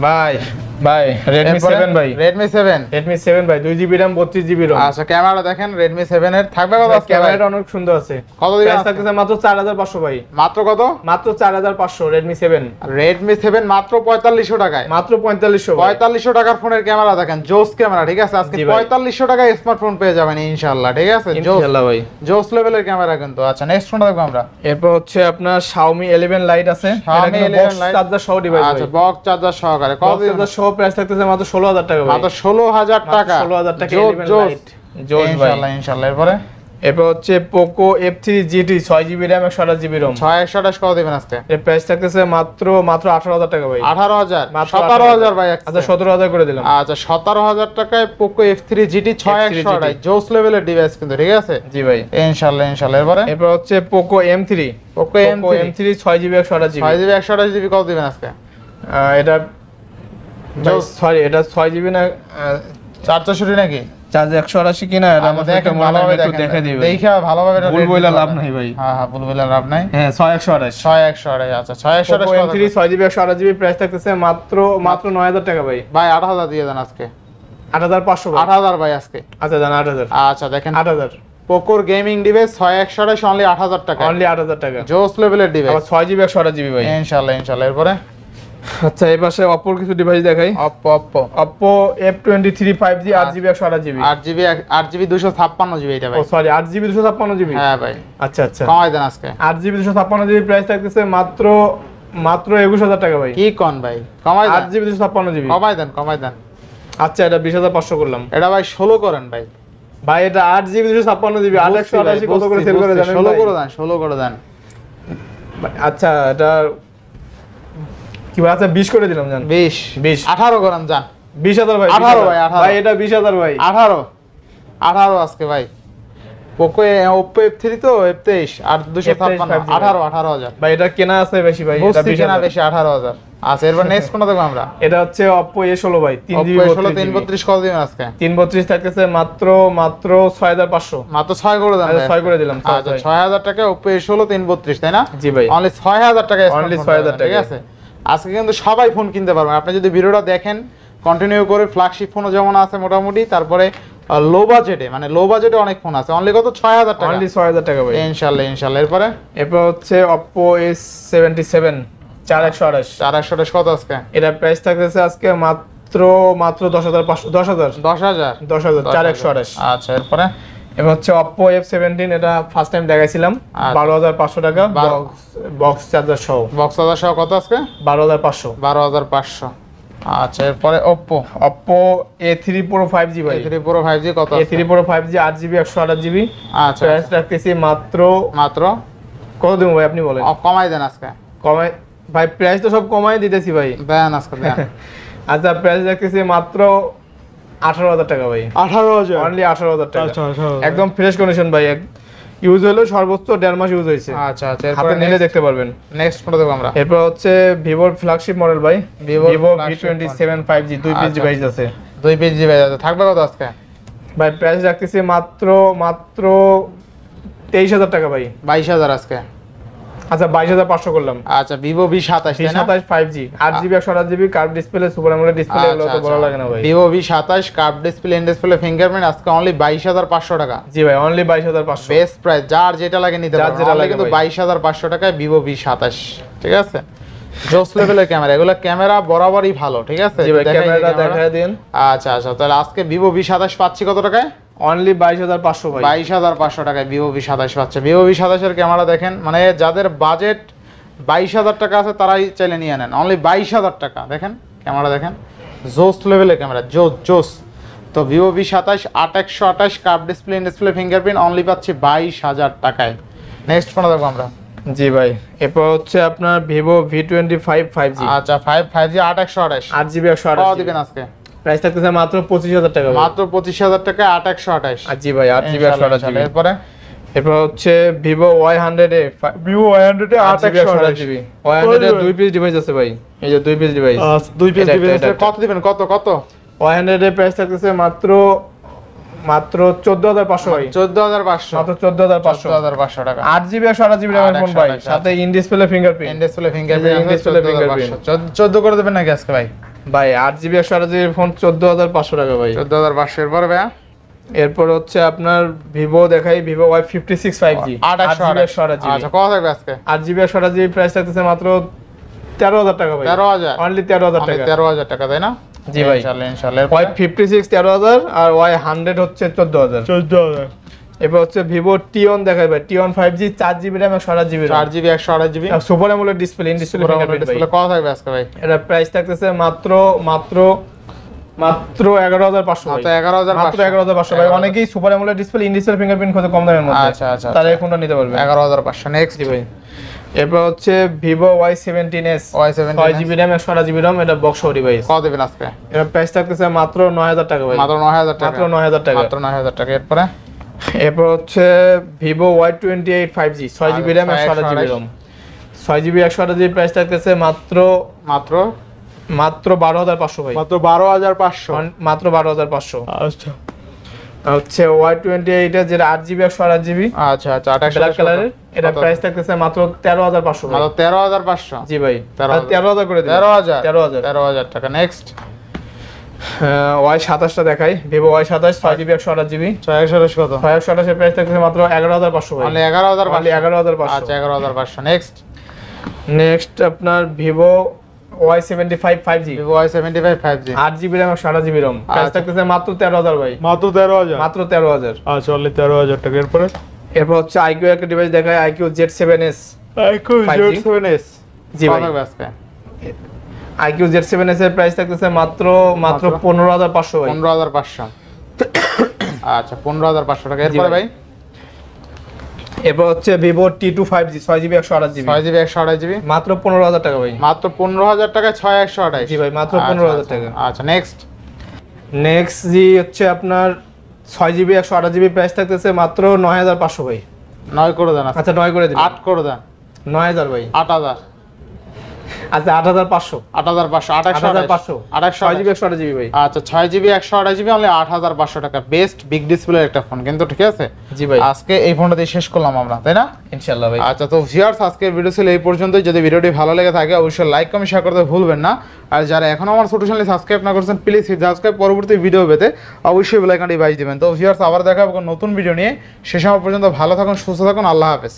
ভাই ভাই Redmi 7 ভাই Redmi 7 ভাই 2GB RAM 32GB ROM। আচ্ছা ক্যামেরা দেখেন Redmi 7 এর থাকবে কত আজকে? ক্যামেরাটা অনেক সুন্দর আছে। কত দিবেন? প্রাইস থাকতেছে মাত্র 4500 ভাই। মাত্র কত? মাত্র 4500 Redmi 7। Redmi 7 মাত্র 4500 টাকায়। মাত্র 4500 ভাই। 4500 টাকার ফোনের ক্যামেরা দেখেন, জোস ক্যামেরা, ঠিক আছে? আজকে 4500 টাকায় স্মার্টফোন পেয়ে যাবেন ইনশাআল্লাহ, ঠিক আছে? ইনশাআল্লাহ ভাই। জোস লেভেলের ক্যামেরা কিন্তু। আচ্ছা নেক্সট ফোনটা দেখব আমরা। এরপর হচ্ছে আপনার Xiaomi 11 Lite আছে। এটা কিন্তু বক্স চার্জার সহ ডিভাইস ভাই। আচ্ছা বক্স চার্জার সহকারে কত দিবেন? চার্জার সহ প্রাইস থাকতেছে মাত্র 16000 টাকা ভাই। মাত্র 16000 টাকা। 16000 টাকা 11 Lite। জোস ভাই ইনশাআল্লাহ। এরপরে এরপর হচ্ছে Poco F3 GT 6GB RAM 128GB ROM। 628 কত দিবেন আজকে? এর প্রাইস থাকতেছে মাত্র 18000 টাকা ভাই। 18000 মাত্র 17000 ভাই। আচ্ছা 17000 করে দিলাম। আচ্ছা 17000 টাকায় Poco F3 GT 628 জোস লেভেলের ডিভাইস কিন্তু, ঠিক আছে? জি ভাই ইনশাআল্লাহ। এরপরে এরপর হচ্ছে Poco M3 M3 6GB 128GB 6GB 128GB কত দিবেন আজকে? এটা সরি এটা 6GB না 464 নাকি? চার্জ 180 কিনা এটা আমাদের একটা ভালোভাবে একটু দেখে দিবেন। দেখা ভালোভাবে এটা ভুল বইলা লাভ নাই ভাই। হ্যাঁ ভুল বইলা লাভ নাই। হ্যাঁ 6128 6128। আচ্ছা 6128 M3 6GB 128GB প্রাইস থাকতেছে মাত্র 9000 টাকা ভাই। ভাই 8000 দিয়ে দেন আজকে। 8500 ভাই। 8000 ভাই আজকে। আচ্ছা দেন 8000। আচ্ছা দেখেন 8000 পোকোর গেমিং ডিভাইস 6128 অনলি 8000 টাকা। অনলি 8000 টাকা। জোস লেভেলের ডিভাইস। আবার 6GB 128GB ভাই। ইনশাআল্লাহ। এরপরে আচ্ছা এই পাশে Oppo কিছু ডিভাইস দেখাই। Oppo F23 5G 8GB 128GB 8GB 256GB এটা ভাই। ও সরি 8GB 256GB। হ্যাঁ ভাই। আচ্ছা আচ্ছা কমাই দেন আজকে। 8GB 256GB প্রাইস থাকতেছে মাত্র 21000 টাকা ভাই। কি কোন ভাই? কমাই দেন। 8GB 256GB কমাই দেন। আচ্ছা এটা 20500 করলাম। এটা ভাই 16 করেন ভাই। ভাই এটা 8GB 256GB 880 কত করে সেল করে জানেন? 16 করে দেন। আচ্ছা এটা কি বলা আছে 20 করে দিলাম জান। 20 18 করেন জান। 20000 ভাই। 18 ভাই 18 ভাই এটা 20000 ভাই। 18 আজকে ভাই। Poco Oppo F3 তো F23 আর 256 18000 ভাই এটা কেনা আছে বেশি ভাই। এটা কেনা বেশি 18000। আচ্ছা এরপর নেক্সট কোনটা দেখব আমরা? এটা হচ্ছে Oppo A16 ভাই 3GB 332 কত দিবেন আজকে? 332 থাকতেছে মাত্র 6500। মাত্র 6 করে দেন ভাই। 6 করে দিলাম। আচ্ছা 6000 টাকা Oppo A16 332 তাই না? জি ভাই। অনলি 6000 টাকা। অনলি 6000 টাকা, ঠিক আছে? আজকে কিন্তু সবাই ফোন কিনতে পারবেন। আপনি যদি ভিডিওটা দেখেন কন্টিনিউ করে, ফ্ল্যাগশিপ ফোনও যেমন আছে মোটামুটি, তারপরে লো বাজেটে অনেক ফোন আছে। অনলি কত? 6000 টাকা। অনলি 6000 টাকা ভাই। ইনশাআল্লাহ। এরপর হচ্ছে Oppo A77 4128 কত আজকে? এটা প্রাইস থাকতেছে আজকে মাত্র 10000 4128। আচ্ছা এরপরে এবার হচ্ছে Oppo F17 এটা ফার্স্ট টাইম দেখাইছিলাম 12500 টাকা বক্স চার্জার সহ। কত আজকে? 12500। আচ্ছা এরপরে Oppo A3 Pro 5G ভাই। A3 Pro 5G কত? A3 Pro 5G 8GB 128GB। আচ্ছা প্রাইস রাখতেছি মাত্র কত দেবো ভাই আপনি বলেন? কমাই দেন আজকে। কমাই ভাই, প্রাইস তো সব কমাই দিতেছি ভাই। দেন আজকে দেন। আচ্ছা প্রাইস রাখতেছি মাত্র 18000 টাকা ভাই। 18000 অনলি 18000 টাকা। আচ্ছা একদম ফ্রেশ কন্ডিশন ভাই। ইউজ হলো সর্বোচ্চ 1.5 মাস ইউজ হয়েছে। আচ্ছা হাতে নিলে দেখতে পারবেন। নেক্সট কোনটা দেখব আমরা? এরপর হচ্ছে Vivo ফ্ল্যাগশিপ মডেল ভাই। Vivo V27 5G 2 piece device আছে। 2 পিস ডিভাইস আছে। থাকবে কত আজকে? ভাই প্রাইস রাখতেছি মাত্র 23000 টাকা ভাই। 22000 আজকে। আচ্ছা 22500 করলাম। আচ্ছা Vivo V27 তাই না? V27 5G 8GB 128GB curve display super AMOLED display, এগুলো তো বলা লাগে না ভাই। Vivo V27 curve display, in display fingerprint আজকে অনলি 22500 টাকা। জি ভাই অনলি 22500। বেস্ট প্রাইস, যার যেটা লাগে নিতে পারবেন। যেটা লাগে কিন্তু 22500 টাকায় Vivo V27, ঠিক আছে? জোস লেভেলের ক্যামেরা, এগুলো ক্যামেরা বরাবরই ভালো, ঠিক আছে? জি ভাই ক্যামেরাটা দেখায় দেন। আচ্ছা তাহলে আজকে Vivo V27 পাচ্ছি কত টাকায়? অনলি 22500 ভাই। 22500 টাকায় Vivo V27 পাচ্ছে। Vivo V27 এর ক্যামেরা দেখেন, মানে যাদের বাজেট 22000 টাকা আছে তারাই চাইলে নিয়ে নেন। অনলি 22000 টাকা। দেখেন ক্যামেরা দেখেন, জোস লেভেলের ক্যামেরা, জোস। তো Vivo V27 8128 curve display, in display fingerprint only পাচ্ছি 22000 টাকায়। নেক্সট ফোন দেখব আমরা। জি ভাই এরপর হচ্ছে আপনার Vivo V25 5G। আচ্ছা 5G 8128 8GB 128GB কত দিবেন আজকে? প্রাইস থাকতেছে মাত্র 25000 টাকা। মাত্র 25000 টাকায় 8128। জি ভাই 8GB 128GB। এরপর হচ্ছে Vivo Y100 Vivo Y100 8GB 128GB। Y100 2 piece device আছে ভাই। এই যে 2 পিস ডিভাইস। 2 পিস ডিভাইস কত দিবেন? কত Y100 এর প্রাইস থাকতেছে মাত্র 14500 ভাই। 14500 মাত্র 14500 টাকা। 8GB 128GB এর ফোন ভাই, সাথে ইন ডিসপ্লে ফিঙ্গারপ্রিন্ট। 14 করে দেবেন নাকি আজকে ভাই? ভাই 8GB 128GB ফোন 14,500 টাকা ভাই। 14,500 এরপরে ভাইয়া এরপর হচ্ছে আপনার ভিভো দেখাই, Vivo Y56 5G 8GB 128GB। আচ্ছা কত থাকবে আজকে? 8GB 128GB প্রাইস থাকতেছে মাত্র 13,000 টাকা ভাই। 13,000 অনলি 13,000 টাকা। 13,000 টাকা তাই না? জি ভাই ইনশাআল্লাহ। Y56 13,000 আর Y100 হচ্ছে 14,000। এবার হচ্ছে ভিভো টি1 দেখাই ভাই, টি1 5G 4GB RAM 128GB 4GB 128GB super AMOLED display, in display fingerprint ভাই। ডিসপ্লে কত থাকবে আজকে ভাই? এটা প্রাইস থাকতেছে মাত্র 11,500 ভাই। মাত্র 11,500 মাত্র 11,500 ভাই। অনেকেই super AMOLED display, in display fingerprint খোঁজে কম দামের মধ্যে। আচ্ছা তারা এই ফোনটা নিতে পারবে 11,500। নেক্সট জি ভাই। এরপর হচ্ছে Vivo Y17s 6GB RAM 128GB ROM, এটা বক্স ডিভাইস। কত দিবেন আজকে? এর প্রাইস থাকতেছে মাত্র 9,000 টাকা ভাই। মাত্র 9,000 টাকা। মাত্র 9,000 টাকা। মাত্র 9,000 টাকা। এরপরে এরপর হচ্ছে Vivo Y28 5G 6GB RAM 128GB ROM 6GB 128GB price থাকতেছে মাত্র 12,500 ভাই। মাত্র 12,500। মাত্র 12,500। আচ্ছা হচ্ছে Y28 এর যেটা 8GB 128GB আচ্ছা 28 ব্ল্যাক কালারের, এটা প্রাইস থাকতেছে মাত্র 13,500 ভাই। মাত্র 13,500। জি ভাই 13,000 13,000 করে দিন। 13,000 টাকা। নেক্সট Y27 টা দেখাই, ভিভো Y27 6GB 128GB 628 কত? 628 এর প্রাইস থাকতেছে মাত্র 11,500 ভাই। অনলি 11,500। অনলি 11,500। আচ্ছা 11,500। নেক্সট নেক্সট আপনার Vivo Y75 5G Vivo Y75 5G 8GB RAM 128GB ROM price আচ্ছা। থাকতেছে মাত্র 13,000 ভাই। মাত্র 13,000। মাত্র 13,000। আচ্ছা অনলি 13,000 টাকা। এরপরে এরপর হচ্ছে IQ একটা ডিভাইস দেখায়, IQ Z7s IQ 5G Z7s। জি ভাই। কত থাকবে আজকে? IQ Z7s এর প্রাইস থাকতেছে মাত্র 15,500 ভাই। 15,500। আচ্ছা 15,500 টাকা। এরপরে ভাই এরপর হচ্ছে Vivo T2 5G 6GB 128GB 6GB 128GB মাত্র 15,000 টাকা ভাই। মাত্র 15,000 টাকা 6128। জি ভাই মাত্র 15,000 টাকা। আচ্ছা নেক্সট নেক্সট জি হচ্ছে আপনার 6GB 128GB প্রাইস থাকতেছে মাত্র 9,500 ভাই। 9 করে দেন। আচ্ছা 9 করে দিন। 8 করে দেন। 9,000 ভাই। 8,000। আচ্ছা 8,500। 8,500 8,500 6GB 128GB ভাই। আচ্ছা 6GB 128GB অনলি 8,500 টাকা। বেস্ট বিগ ডিসপ্লের একটা ফোন কিন্তু, ঠিক আছে? জি ভাই আজকে এই ফোনটা দিয়ে শেষ করলাম আমরা, তাই না? ইনশাআল্লাহ ভাই। আচ্ছা তো ভিউয়ার্স আজকের ভিডিও ছিল এই পর্যন্তই। যদি ভিডিওটি ভালো লেগে থাকে অবশ্যই লাইক কমেন্ট শেয়ার করতে ভুলবেন না। আর যারা এখনো আমার ছোট চ্যানেলে সাবস্ক্রাইব না করেছেন প্লিজ সাবস্ক্রাইব, পরবর্তী ভিডিও পেতে অবশ্যই বেল আইকনটি বাজিয়ে দিবেন। তো ভিউয়ার্স আবার দেখা হবে নতুন ভিডিও নিয়ে। সে সময় পর্যন্ত ভালো থাকুন, সুস্থ থাকুন, আল্লাহ হাফেজ।